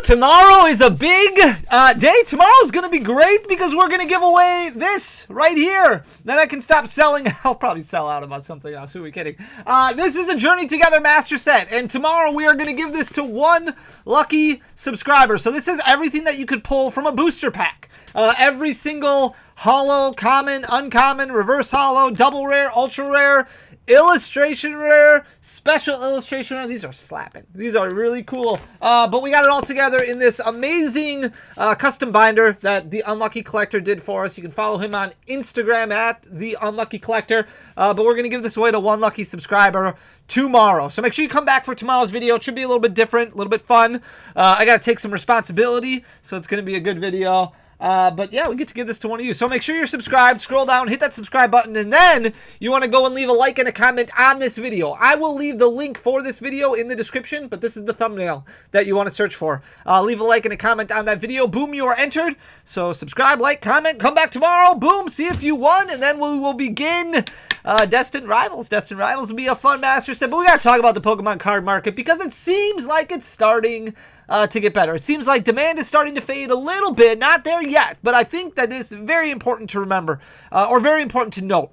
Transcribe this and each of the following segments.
Tomorrow is a big day. Tomorrow's going to be great because we're going to give away this right here. Then I can stop selling. I'll probably sell out about something else. Who are we kidding? This is a Journey Together Master Set. And tomorrow we are going to give this to one lucky subscriber. So this is everything that you could pull from a booster pack. Every single holo, common, uncommon, reverse holo, double rare, ultra rare, illustration rare, special illustration rare. These are slapping. These are really cool. But we got it all together in this amazing custom binder that the Unlucky Collector did for us. You can follow him on Instagram at the Unlucky Collector. But we're going to give this away to one lucky subscriber tomorrow. So make sure you come back for tomorrow's video. It should be a little bit different, a little bit fun. I got to take some responsibility, so it's going to be a good video. But yeah, we get to give this to one of you. So make sure you're subscribed, scroll down, hit that subscribe button, and then you want to go and leave a like and a comment on this video. I will leave the link for this video in the description, but this is the thumbnail that you want to search for. Leave a like and a comment on that video. Boom, you are entered. So subscribe, like, comment, come back tomorrow. Boom, see if you won, and then we will begin Destined Rivals. Destined Rivals will be a fun master set, but we got to talk about the Pokemon card market because it seems like it's starting to get better. It seems like demand is starting to fade a little bit. Not there yet, but I think that is very important to remember, or very important to note.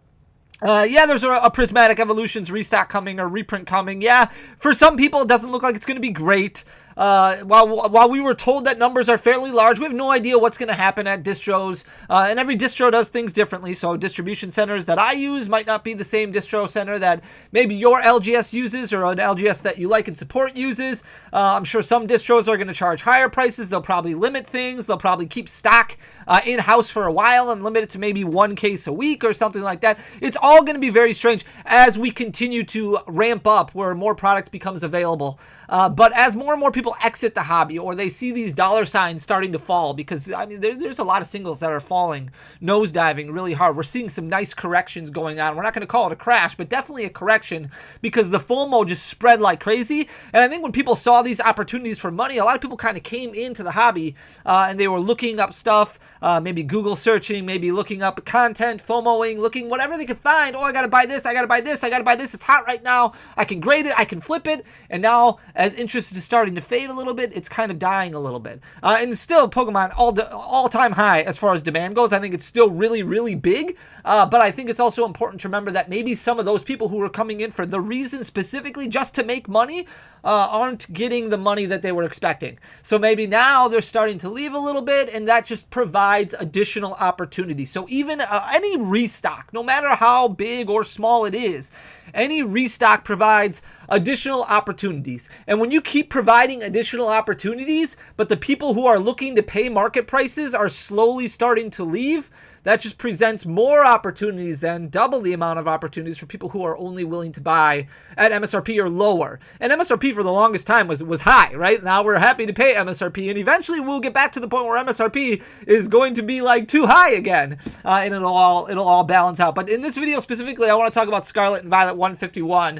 Yeah, there's a Prismatic Evolutions restock coming or reprint coming. Yeah, for some people, it doesn't look like it's going to be great. While we were told that numbers are fairly large, we have no idea what's going to happen at distros, and every distro does things differently. So distribution centers that I use might not be the same distro center that maybe your LGS uses or an LGS that you like and support uses. I'm sure some distros are going to charge higher prices. They'll probably limit things. They'll probably keep stock in-house for a while and limit it to maybe one case a week or something like that. It's all going to be very strange as we continue to ramp up where more product becomes available. But as more and more people exit the hobby or they see these dollar signs starting to fall, because I mean there's a lot of singles that are falling, nosediving really hard. We're seeing some nice corrections going on. We're not going to call it a crash, but definitely a correction because the FOMO just spread like crazy. And I think when people saw these opportunities for money, a lot of people kind of came into the hobby and they were looking up stuff, maybe Google searching, maybe looking up content, FOMOing, looking whatever they could find. Oh, I got to buy this, I got to buy this, I got to buy this. It's hot right now. I can grade it, I can flip it. And now as interest is starting to fade a little bit, it's kind of dying a little bit. And still Pokemon all-time high as far as demand goes. I think it's still really, really big. But I think it's also important to remember that maybe some of those people who were coming in for the reason specifically just to make money aren't getting the money that they were expecting. So maybe now they're starting to leave a little bit, and that just provides additional opportunity. So even any restock, no matter how big or small it is, any restock provides additional opportunities. And when you keep providing additional opportunities, but the people who are looking to pay market prices are slowly starting to leave, that just presents more opportunities than double the amount of opportunities for people who are only willing to buy at MSRP or lower. And MSRP for the longest time was high, right? Now we're happy to pay MSRP, and eventually we'll get back to the point where MSRP is going to be like too high again, and it'll all balance out. But in this video specifically, I want to talk about Scarlet and Violet 151,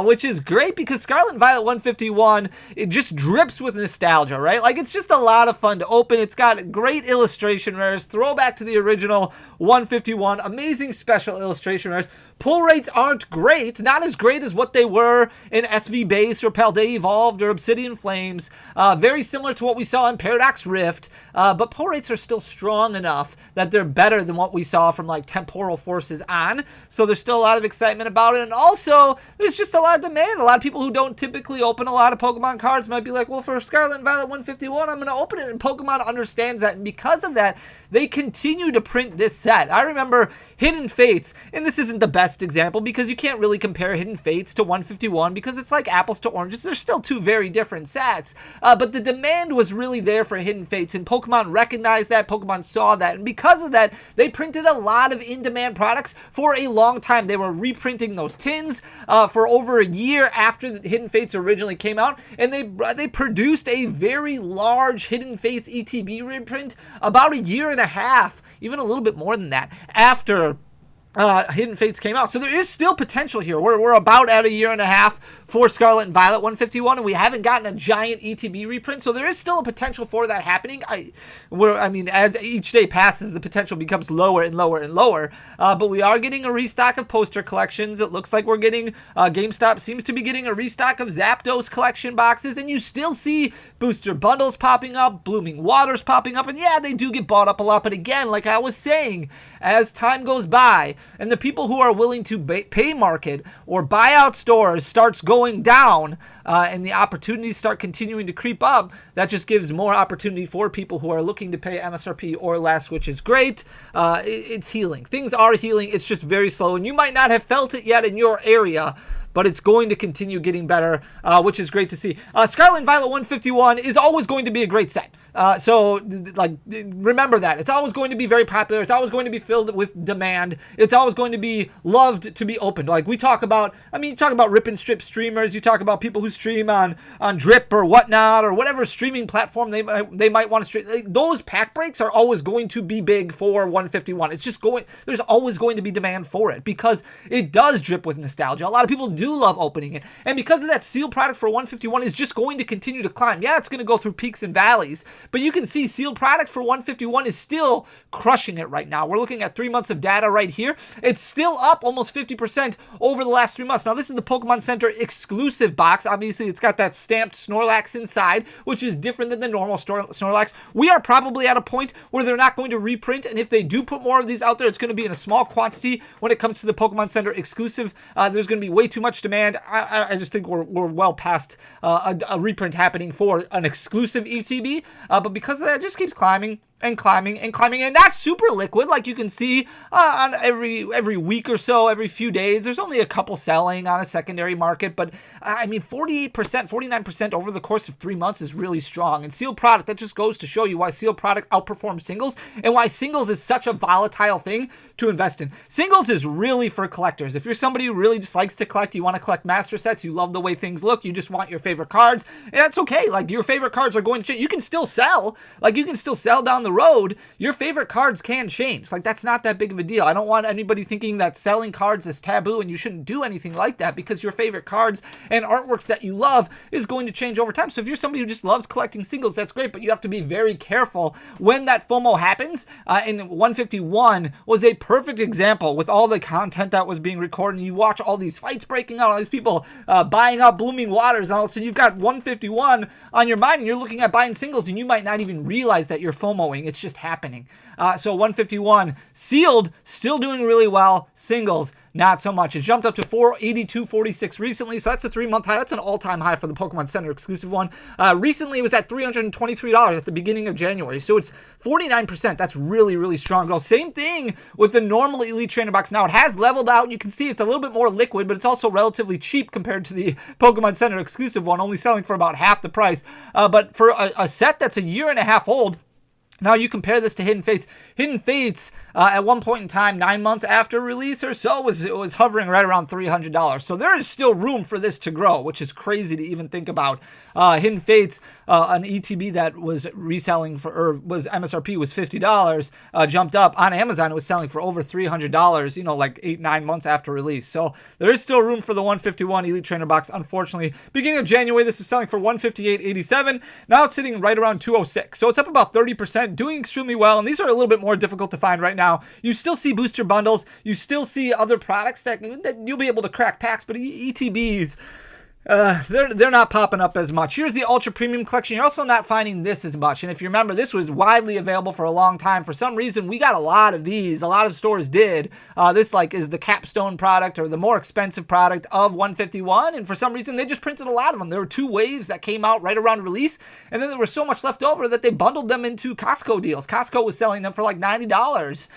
which is great because Scarlet and Violet 151, it just drips with nostalgia, right? Like, it's just a lot of fun to open. It's got great illustration rares, throwback to the original 151, amazing special illustration rares. Pull rates aren't great, not as great as what they were in SV Base or Paldea Evolved or Obsidian Flames. Very similar to what we saw in Paradox Rift, but pull rates are still strong enough that they're better than what we saw from like Temporal Forces on. So there's still a lot of excitement about it, and also there's just a lot of demand. A lot of people who don't typically open a lot of Pokemon cards might be like, well, for Scarlet and Violet 151, I'm going to open it, and Pokemon understands that, and because of that, they continue to print this set. I remember Hidden Fates, and this isn't the best example because you can't really compare Hidden Fates to 151 because it's like apples to oranges. They're still two very different sets, but the demand was really there for Hidden Fates, and Pokemon recognized that, Pokemon saw that, and because of that, they printed a lot of in-demand products for a long time. They were reprinting those tins for over a year after the Hidden Fates originally came out, and they produced a very large Hidden Fates ETB reprint about a year and a half, even a little bit more than that, after Hidden Fates came out. So there is still potential here. We're about at a year and a half for Scarlet and Violet 151, and we haven't gotten a giant ETB reprint, so there is still a potential for that happening. I mean, as each day passes, the potential becomes lower and lower and lower, but we are getting a restock of poster collections. It looks like we're getting, GameStop seems to be getting a restock of Zapdos collection boxes, and you still see booster bundles popping up, Blooming Waters popping up, and yeah, they do get bought up a lot, but again, like I was saying, as time goes by, and the people who are willing to pay market or buy out stores starts going down, and the opportunities start continuing to creep up, that just gives more opportunity for people who are looking to pay MSRP or less, which is great. It's healing. Things are healing. It's just very slow, and you might not have felt it yet in your area, but it's going to continue getting better, which is great to see. Scarlet and Violet 151 is always going to be a great set. So, like, remember that. It's always going to be very popular. It's always going to be filled with demand. It's always going to be loved to be opened. Like, we talk about, I mean, you talk about rip and strip streamers. You talk about people who stream on Drip or whatnot, or whatever streaming platform they might want to stream. Like, those pack breaks are always going to be big for 151. It's just going, there's always going to be demand for it because it does drip with nostalgia. A lot of people do love opening it, and because of that, sealed product for 151 is just going to continue to climb. Yeah, it's going to go through peaks and valleys, but you can see sealed product for 151 is still crushing it right now. We're looking at 3 months of data right here. It's still up almost 50% over the last 3 months. Now, this is the Pokemon Center exclusive box. Obviously, it's got that stamped Snorlax inside, which is different than the normal Snorlax. We are probably at a point where they're not going to reprint, and if they do put more of these out there, it's going to be in a small quantity. When it comes to the Pokemon Center exclusive, there's going to be way too much demand. I just think we're well past a reprint happening for an exclusive ETB, but because of that, it just keeps climbing and climbing and climbing, and not super liquid like you can see on every week or so, every few days. There's only a couple selling on a secondary market, but I mean 48%, 49% over the course of 3 months is really strong. And sealed product, that just goes to show you why sealed product outperforms singles and why singles is such a volatile thing to invest in. Singles is really for collectors. If you're somebody who really just likes to collect, you want to collect master sets, you love the way things look, you just want your favorite cards, and that's okay. Like, your favorite cards are going to change. You can still sell. Like, you can still sell down the road. Your favorite cards can change. Like, that's not that big of a deal. I don't want anybody thinking that selling cards is taboo and you shouldn't do anything like that, because your favorite cards and artworks that you love is going to change over time. So if you're somebody who just loves collecting singles, that's great, but you have to be very careful when that FOMO happens. And 151 was a perfect example with all the content that was being recorded. And you watch all these fights breaking out, all these people buying up Blooming Waters, and all of a sudden you've got 151 on your mind and you're looking at buying singles and you might not even realize that you're FOMOing. It's just happening. So 151 sealed, still doing really well. Singles, not so much. It jumped up to 482.46 recently, so that's a 3-month high. That's an all-time high for the Pokemon Center exclusive one. Recently, it was at $323 at the beginning of January, so it's 49%. That's really, really strong growth. Same thing with the normal Elite Trainer box. Now, it has leveled out. You can see it's a little bit more liquid, but it's also relatively cheap compared to the Pokemon Center exclusive one, only selling for about half the price. But for a set that's a year and a half old, now you compare this to Hidden Fates. Hidden Fates, at one point in time, 9 months after release or so, was hovering right around $300. So there is still room for this to grow, which is crazy to even think about. Hidden Fates, an ETB that was reselling for, or was MSRP was $50, jumped up on Amazon. It was selling for over $300, you know, like 8-9 months after release. So there is still room for the 151 Elite Trainer box. Unfortunately, beginning of January, this was selling for $158.87. Now it's sitting right around $206. So it's up about 30%. Doing extremely well, and these are a little bit more difficult to find right now. You still see booster bundles, you still see other products that you'll be able to crack packs, but ETBs, they're not popping up as much. Here's the Ultra Premium Collection. You're also not finding this as much. And if you remember, this was widely available for a long time. For some reason, we got a lot of these. A lot of stores did. This like is the capstone product or the more expensive product of 151. And for some reason, they just printed a lot of them. There were 2 waves that came out right around release. And then there was so much left over that they bundled them into Costco deals. Costco was selling them for like $90,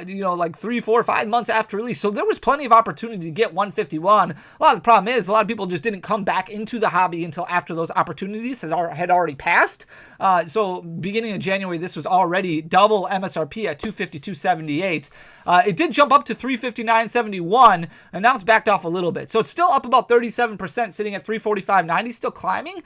you know, like 3, 4, 5 months after release. So there was plenty of opportunity to get 151. A lot of the problem is a lot of people just didn't didn't come back into the hobby until after those opportunities had already passed. So beginning of January, this was already double MSRP at $252.78. It did jump up to $359.71, and now it's backed off a little bit. So it's still up about 37%, sitting at $345.90, still climbing.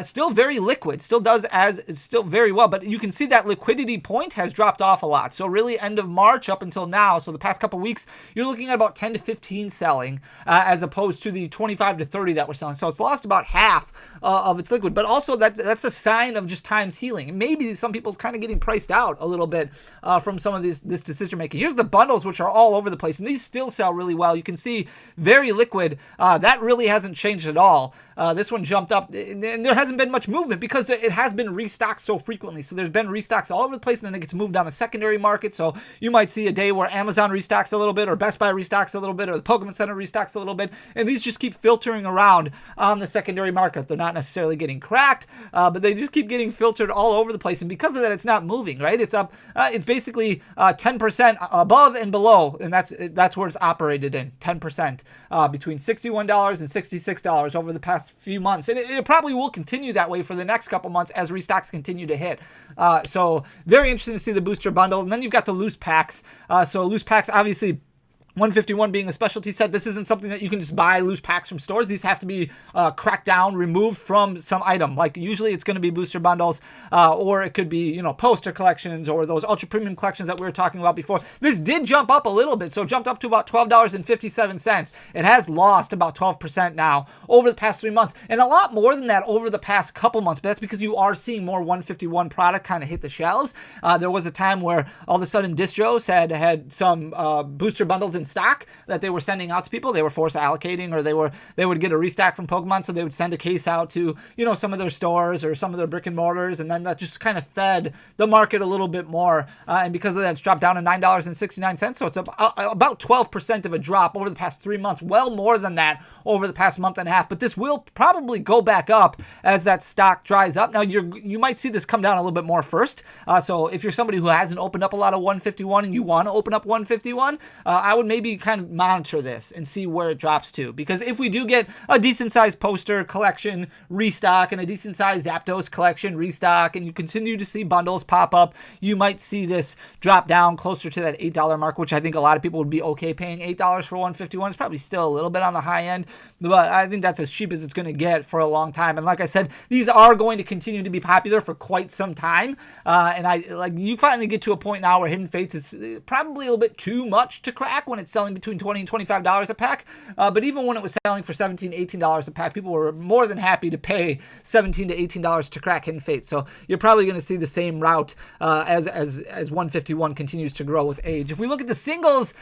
Still very liquid, still very well, but you can see that liquidity point has dropped off a lot. So really end of March up until now, so the past couple weeks, you're looking at about 10 to 15 selling, as opposed to the 25 to 30 that we're selling. So it's lost about half of its liquid, but also that's a sign of just time's healing. Maybe some people kind of getting priced out a little bit from some of this decision making. Here's the bundles, which are all over the place, and these still sell really well. You can see very liquid. That really hasn't changed at all. This one jumped up, and there hasn't been much movement because it has been restocked so frequently. So there's been restocks all over the place, and then it gets moved on the secondary market. So you might see a day where Amazon restocks a little bit, or Best Buy restocks a little bit, or the Pokemon Center restocks a little bit, and these just keep filtering around on the secondary market. They're not necessarily getting cracked, but they just keep getting filtered all over the place, and because of that, it's not moving, right? It's up, it's basically 10% above and below, and that's where it's operated in, 10%, between $61 and $66 over the past few months, and it probably will continue that way for the next couple months as restocks continue to hit. So very interesting to see the booster bundle, and then you've got the loose packs. So loose packs, obviously 151 being a specialty set, this isn't something that you can just buy loose packs from stores. These have to be cracked down, removed from some item. Like usually it's going to be booster bundles, or it could be, poster collections or those ultra premium collections that we were talking about before. This did jump up a little bit, so it jumped up to about $12.57. It has lost about 12% now over the past 3 months, and a lot more than that over the past couple months, but that's because you are seeing more 151 product kind of hit the shelves. There was a time where all of a sudden distros had some booster bundles in stock that they were sending out to people. They were force allocating, or they would get a restock from Pokemon, so they would send a case out to some of their stores or some of their brick and mortars, and then that just kind of fed the market a little bit more, and because of that, it's dropped down to $9.69, so it's about 12% of a drop over the past 3 months, well more than that over the past month and a half, but this will probably go back up as that stock dries up. Now you might see this come down a little bit more first, so if you're somebody who hasn't opened up a lot of 151 and you want to open up 151, I would maybe kind of monitor this and see where it drops to, because if we do get a decent sized poster collection restock and a decent sized Zapdos collection restock, and you continue to see bundles pop up, you might see this drop down closer to that $8 mark, which I think a lot of people would be okay paying. $8 for 151 is probably still a little bit on the high end, but I think that's as cheap as it's going to get for a long time. And like I said, these are going to continue to be popular for quite some time, and you finally get to a point now where Hidden Fates is probably a little bit too much to crack when it's selling between $20 and $25 a pack, but even when it was selling for $17, $18 a pack, people were more than happy to pay $17 to $18 to crack Hidden Fates. So you're probably going to see the same route as 151 continues to grow with age. If we look at the singles,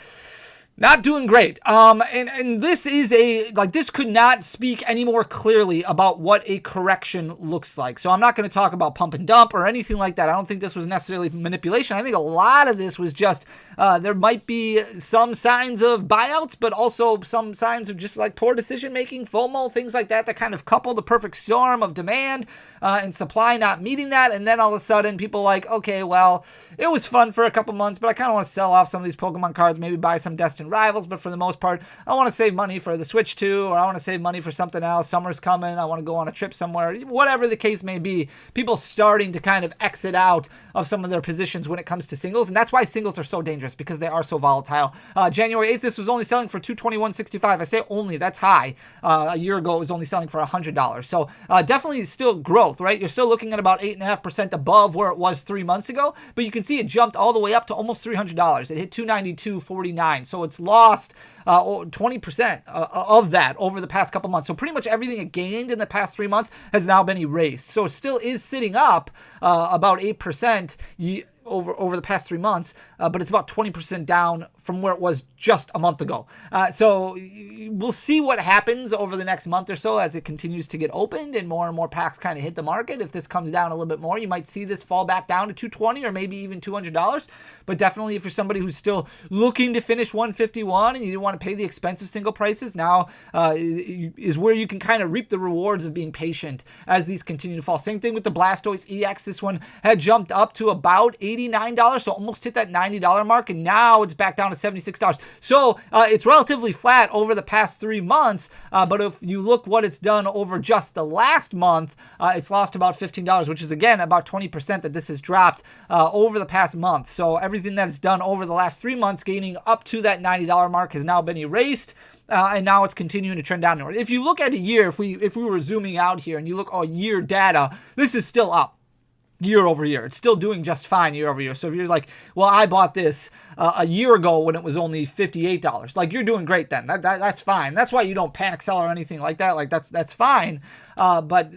not doing great. And this is this could not speak any more clearly about what a correction looks like. So I'm not going to talk about pump and dump or anything like that. I don't think this was necessarily manipulation. I think a lot of this was just, there might be some signs of buyouts, but also some signs of just like poor decision making, FOMO, things like that kind of couple the perfect storm of demand and supply not meeting that. And then all of a sudden people like, okay, well, it was fun for a couple months, but I kind of want to sell off some of these Pokemon cards, maybe buy some Destined Rivals, but for the most part, I want to save money for the Switch 2, or I want to save money for something else. Summer's coming, I want to go on a trip somewhere, whatever the case may be. People starting to kind of exit out of some of their positions when it comes to singles, and that's why singles are so dangerous, because they are so volatile. January 8th, this was only selling for $221.65. I say only, that's high. A year ago, it was only selling for $100. So definitely still growth, right? You're still looking at about 8.5% above where it was 3 months ago, but you can see it jumped all the way up to almost $300. It hit $292.49. So it's lost 20% of that over the past couple months. So pretty much everything it gained in the past 3 months has now been erased. So it still is sitting up about 8% over the past 3 months, but it's about 20% down from where it was just a month ago. So we'll see what happens over the next month or so as it continues to get opened and more packs kind of hit the market. If this comes down a little bit more, you might see this fall back down to $220 or maybe even $200. But definitely if you're somebody who's still looking to finish 151 and you didn't want to pay the expensive single prices, now is where you can kind of reap the rewards of being patient as these continue to fall. Same thing with the Blastoise EX. This one had jumped up to about $89, so almost hit that $90 mark, and now it's back down to $76. So it's relatively flat over the past 3 months, but if you look what it's done over just the last month, it's lost about $15, which is, again, about 20% that this has dropped over the past month. So everything that it's done over the last 3 months, gaining up to that $90 mark, has now been erased. And now it's continuing to trend downward. If you look at a year, if we were zooming out here and you look at year data, this is still up year over year. It's still doing just fine year over year. So if you're like, well, I bought this a year ago when it was only $58, like, you're doing great then. That's fine. That's why you don't panic sell or anything like that. Like, that's fine. But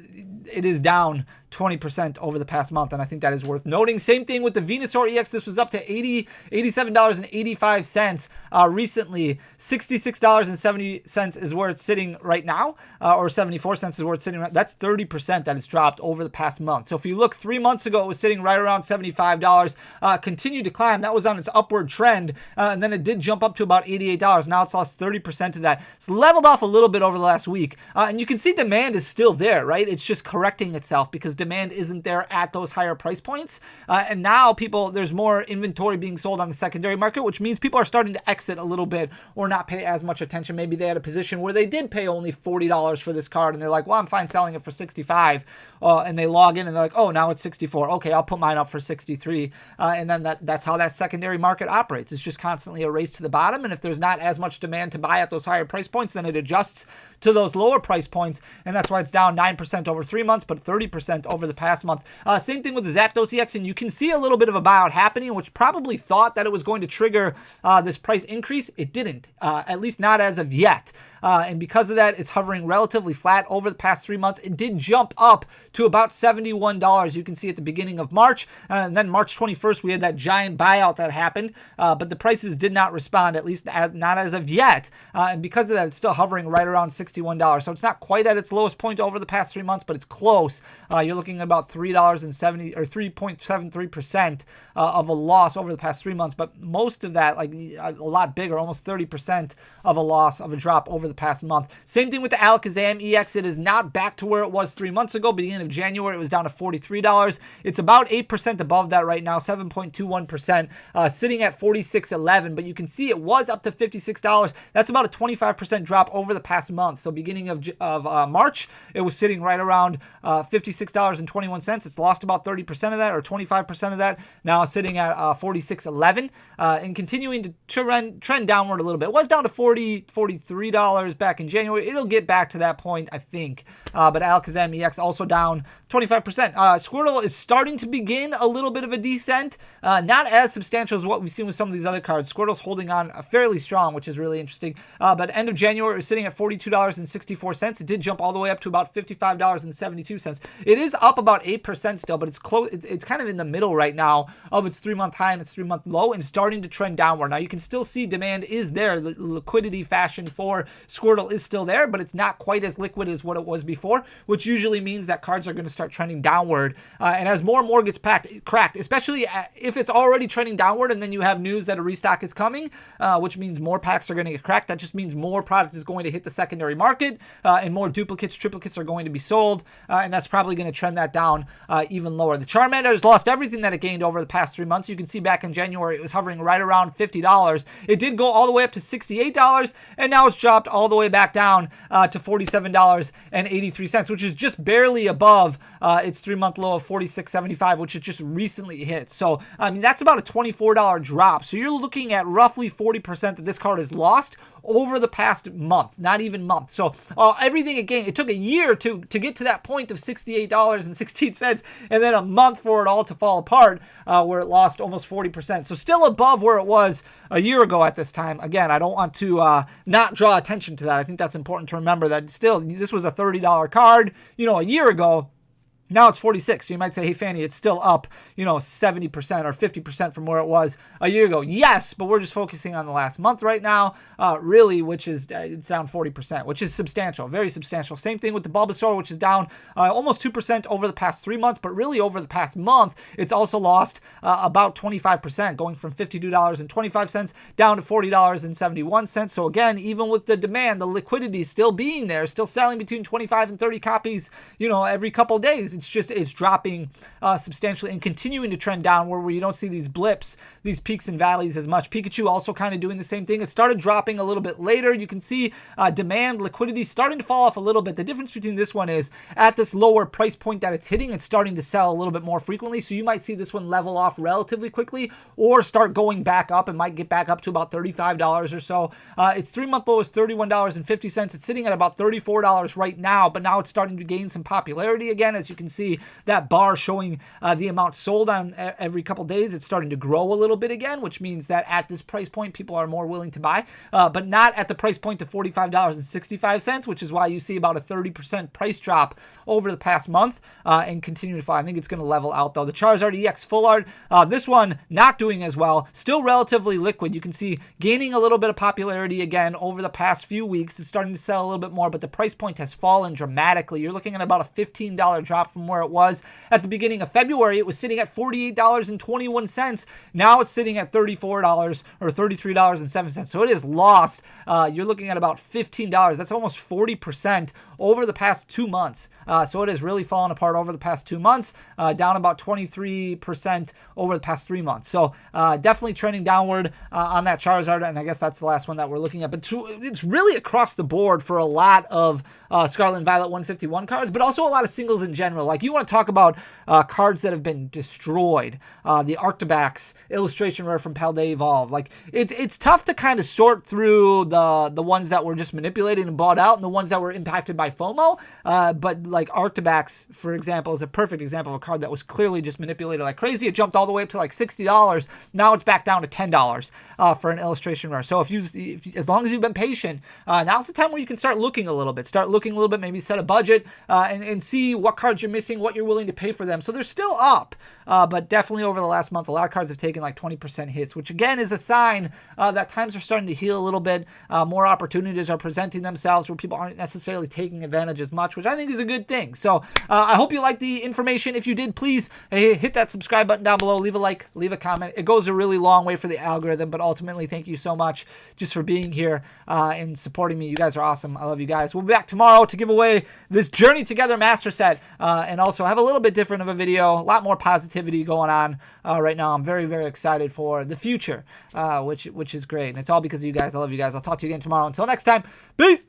it is down 20% over the past month, and I think that is worth noting. Same thing with the Venusaur EX. This was up to $87.85 recently. $66.70 is where it's sitting right now, or 74 cents is where it's sitting right. That's 30% that has dropped over the past month. So if you look 3 months ago, it was sitting right around $75. Continued to climb. That was on its upward trend, and then it did jump up to about $88. Now it's lost 30% of that. It's leveled off a little bit over the last week, and you can see demand is still there, right? It's just correcting itself because demand isn't there at those higher price points, and now there's more inventory being sold on the secondary market, which means people are starting to exit a little bit or not pay as much attention. Maybe they had a position where they did pay only $40 for this card, and they're like, well, I'm fine selling it for $65, and they log in and they're like, oh, now it's $64. Okay, I'll put mine up for $63, and then that's how that secondary market operates. It's just constantly a race to the bottom, and if there's not as much demand to buy at those higher price points, then it adjusts to those lower price points, and that's why it's down 9% over 3 months, but 30% over the past month. Same thing with the Zapdos EX, and you can see a little bit of a buyout happening, which probably thought that it was going to trigger this price increase. It didn't, at least not as of yet. And because of that, it's hovering relatively flat over the past 3 months. It did jump up to about $71. You can see at the beginning of March, and then March 21st, we had that giant buyout that happened, but the prices did not respond, at least not as of yet. And because of that, it's still hovering right around $61. So it's not quite at its lowest point over the past 3 months, but it's close. You're looking at about $3.70 or 3.73% of a loss over the past 3 months, but most of that, like a lot bigger, almost 30% of a loss, of a drop over the past month. Same thing with the Alakazam EX. It is not back to where it was 3 months ago. Beginning of January, it was down to $43. It's about 8% above that right now, 7.21%, sitting at $46.11, but you can see it was up to $56. That's about a 25% drop over the past month. So beginning of March, it was sitting right around $56.21. It's lost about 30% of that, or 25% of that, now sitting at $46.11, and continuing to trend downward a little bit. It was down to $43 back in January. It'll get back to that point, I think, but Alakazam EX also down 25%. Squirtle is starting to begin a little bit of a descent, not as substantial as what we've seen with some of these other cards. Squirtle's holding on fairly strong, which is really interesting, but end of January, it was sitting at $42.64. It did jump all the way up to about $55.72. It is up about 8% still, but it's close. It's kind of in the middle right now of its 3-month high and its 3-month low, and starting to trend downward. Now you can still see demand is there. The liquidity fashion for Squirtle is still there, but it's not quite as liquid as what it was before, which usually means that cards are going to start trending downward. And as more and more gets cracked, especially if it's already trending downward and then you have news that a restock is coming, which means more packs are going to get cracked. That just means more product is going to hit the secondary market, and more duplicates, triplicates are going to be sold, and that's probably going to trend that down even lower. The Charmander has lost everything that it gained over the past 3 months. You can see back in January, it was hovering right around $50. It did go all the way up to $68, and now it's dropped all the way back down to $47.83, which is just barely above its 3-month low of $46.75, which it just recently hit. So, I mean, that's about a $24 drop. So you're looking at roughly 40% that this card has lost over the past month, not even month. So everything again, it took a year to get to that point of $68.16, and then a month for it all to fall apart, where it lost almost 40%. So still above where it was a year ago at this time. Again, I don't want to not draw attention to that. I think that's important to remember that still, this was a $30 card, a year ago. Now it's 46. So you might say, hey, Fanny, it's still up, 70% or 50% from where it was a year ago. Yes, but we're just focusing on the last month right now, really, which is it's down 40%, which is substantial, very substantial. Same thing with the Bulbasaur, which is down almost 2% over the past 3 months, but really over the past month, it's also lost about 25%, going from $52.25 down to $40.71. So again, even with the demand, the liquidity still being there, still selling between 25 and 30 copies, every couple of days. it's dropping substantially and continuing to trend downward, where you don't see these blips, these peaks and valleys as much. Pikachu also kind of doing the same thing. It started dropping a little bit later. You can see demand, liquidity starting to fall off a little bit. The difference between this one is at this lower price point that it's hitting, it's starting to sell a little bit more frequently. So you might see this one level off relatively quickly or start going back up. It might get back up to about $35 or so. Its 3-month low is $31.50. It's sitting at about $34 right now, but now it's starting to gain some popularity again. As you can see, that bar showing the amount sold on every couple days, it's starting to grow a little bit again, which means that at this price point, people are more willing to buy, but not at the price point of $45.65, which is why you see about a 30% price drop over the past month and continue to fall. I think it's going to level out though. The Charizard EX Full Art, this one not doing as well, still relatively liquid. You can see gaining a little bit of popularity again over the past few weeks. It's starting to sell a little bit more, but the price point has fallen dramatically. You're looking at about a $15 drop from where it was at the beginning of February. It was sitting at $48.21. Now it's sitting at $34 or $33.07. So it is lost. You're looking at about $15. That's almost 40% over the past 2 months. So it has really fallen apart over the past 2 months, down about 23% over the past 3 months. So definitely trending downward on that Charizard, and I guess that's the last one that we're looking at. But it's really across the board for a lot of Scarlet and Violet 151 cards, but also a lot of singles in general. Like, you want to talk about cards that have been destroyed. The Arctibax illustration rare from Paldea Evolve. Like, it's tough to kind of sort through the ones that were just manipulated and bought out and the ones that were impacted by FOMO. But like Arctibax, for example, is a perfect example of a card that was clearly just manipulated like crazy. It jumped all the way up to like $60. Now it's back down to $10 for an illustration rare. So as long as you've been patient, now's the time where you can start looking a little bit. Maybe set a budget and see what cards you're missing, what you're willing to pay for them. So they're still up, but definitely over the last month, a lot of cards have taken like 20% hits, which again is a sign that times are starting to heal a little bit. More opportunities are presenting themselves where people aren't necessarily taking advantage as much, which I think is a good thing. So I hope you liked the information. If you did, please hit that subscribe button down below, leave a like, leave a comment. It goes a really long way for the algorithm, but ultimately, thank you so much just for being here and supporting me. You guys are awesome. I love you guys. We'll be back tomorrow to give away this Journey Together master set and also have a little bit different of a video, a lot more positivity going on right now. I'm very, very excited for the future, which is great. And it's all because of you guys. I love you guys. I'll talk to you again tomorrow. Until next time, peace.